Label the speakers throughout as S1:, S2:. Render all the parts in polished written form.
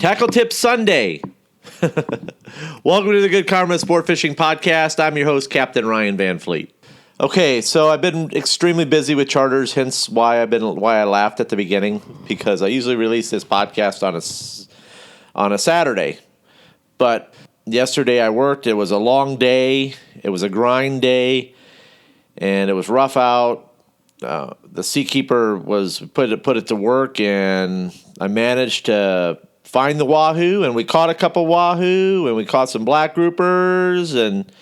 S1: Tackle Tip Sunday. Welcome to the Good Karma Sport Fishing Podcast. I'm your host, Captain Ryan Van Fleet. Okay, so I've been extremely busy with charters, hence why I laughed at the beginning, because I usually release this podcast on a Saturday. But yesterday I worked. It was a long day. It was a grind day, and it was rough out. The Seakeeper was put it to work, and I managed to find the wahoo, and we caught a couple wahoo, and we caught some black groupers, and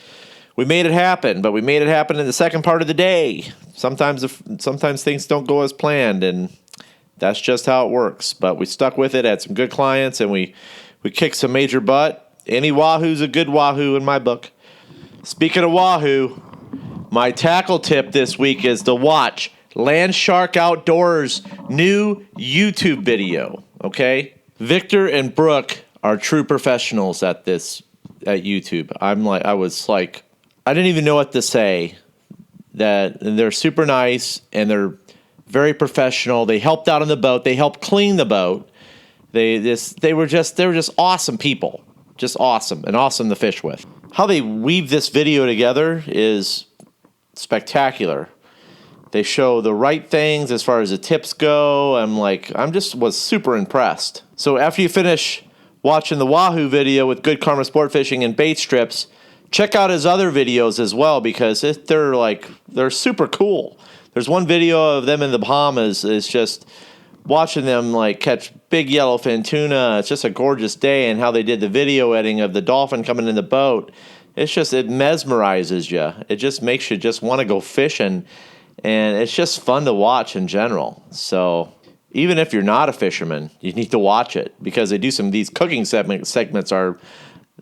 S1: we made it happen. But we made it happen in the second part of the day. Sometimes things don't go as planned, and that's just how it works. But we stuck with it, had some good clients, and we kicked some major butt. Any wahoo's a good wahoo in my book. Speaking of wahoo, my tackle tip this week is to watch Land Shark Outdoors' new YouTube video, okay? Victor and Brooke are true professionals at YouTube. I didn't even know what to say. That they're super nice and they're very professional. They helped out on the boat. They helped clean the boat. They were just awesome people. Just awesome and awesome to fish with. How they weave this video together is spectacular. They show the right things as far as the tips go. Was super impressed. So after you finish watching the wahoo video with Good Karma Sport Fishing and bait strips, check out his other videos as well, because they're super cool. There's one video of them in the Bahamas. Is just watching them catch big yellowfin tuna. It's just a gorgeous day, and how they did the video editing of the dolphin coming in the boat. It mesmerizes you. It just makes you just want to go fishing. And it's just fun to watch in general. So even if you're not a fisherman, you need to watch it, because they do these cooking segments are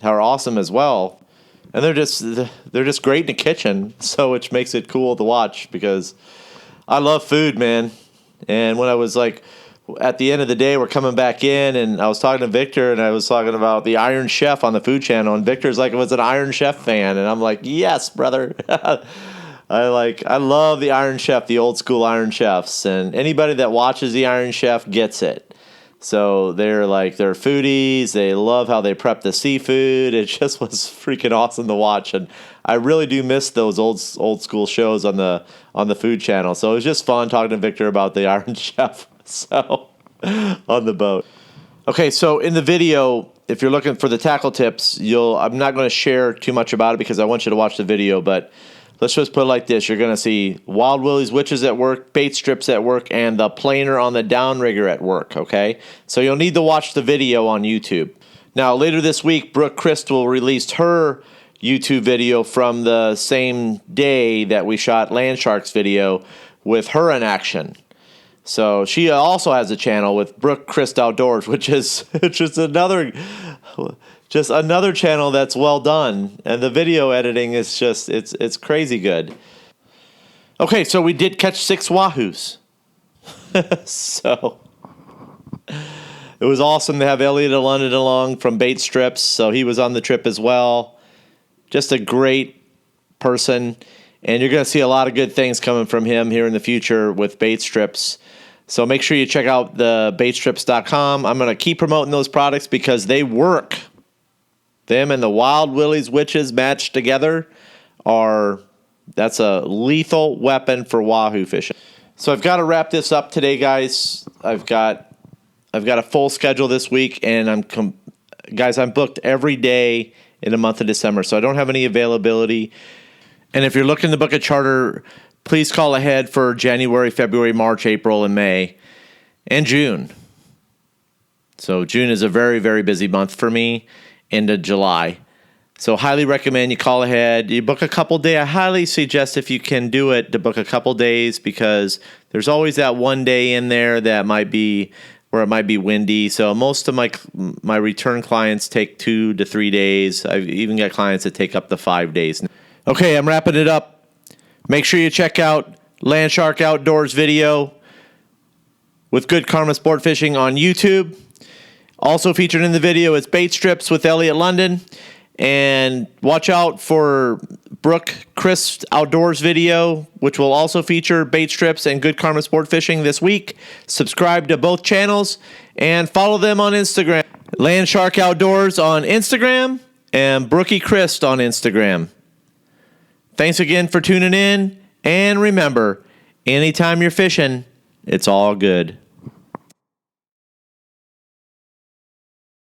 S1: awesome as well. And they're just great in the kitchen, so which makes it cool to watch, because I love food, man. And when I was at the end of the day, we're coming back in, and I was talking to Victor, and I was talking about the Iron Chef on the Food Channel, and Victor's was an Iron Chef fan, and I'm like, yes, brother. I love the Iron Chef, the old school Iron Chefs, and anybody that watches the Iron Chef gets it. So they're foodies. They love how they prep the seafood. It just was freaking awesome to watch, and I really do miss those old school shows on the Food Channel. So it was just fun talking to Victor about the Iron Chef. So on the boat. Okay, so in the video, if you're looking for the tackle tips, I'm not going to share too much about it because I want you to watch the video, but let's just put it like this. You're going to see Wild Willie's witches at work, bait strips at work, and the planer on the downrigger at work, okay? So you'll need to watch the video on YouTube. Now, later this week, Brooke Crystal released her YouTube video from the same day that we shot Land Shark's video with her in action. So she also has a channel with Brooke Crystal Outdoors, which is just another channel that's well done, and the video editing is just it's crazy good. Okay, so we did catch 6 wahoos. So it was awesome to have Elliot of London along from Bait Strips, so he was on the trip as well. Just a great person, and you're going to see a lot of good things coming from him here in the future with Bait Strips. So make sure you check out the baitstrips.com. I'm going to keep promoting those products because they work. Them and the Wild Willie's witches matched together that's a lethal weapon for wahoo fishing. So I've got to wrap this up today, guys. I've got a full schedule this week, and I'm booked every day in the month of December, so I don't have any availability. And if you're looking to book a charter, please call ahead for January, February, March, April, and May, and June. So June is a very, very busy month for me. Into July. So highly recommend you call ahead. You book a couple days. I highly suggest, if you can do it, to book a couple days, because there's always that one day in there that might be where it might be windy. So most of my return clients take 2 to 3 days. I've even got clients that take up to 5 days. Okay, I'm wrapping it up. Make sure you check out Land Shark Outdoors video with Good Karma Sport Fishing on YouTube. Also featured in the video is Bait Strips with Elliot London. And watch out for Brooke Chris Outdoors video, which will also feature Bait Strips and Good Karma Sport Fishing this week. Subscribe to both channels and follow them on Instagram Land Shark Outdoors on Instagram, and Brookie Christ on Instagram. Thanks again for tuning in, and remember, anytime you're fishing, it's all good.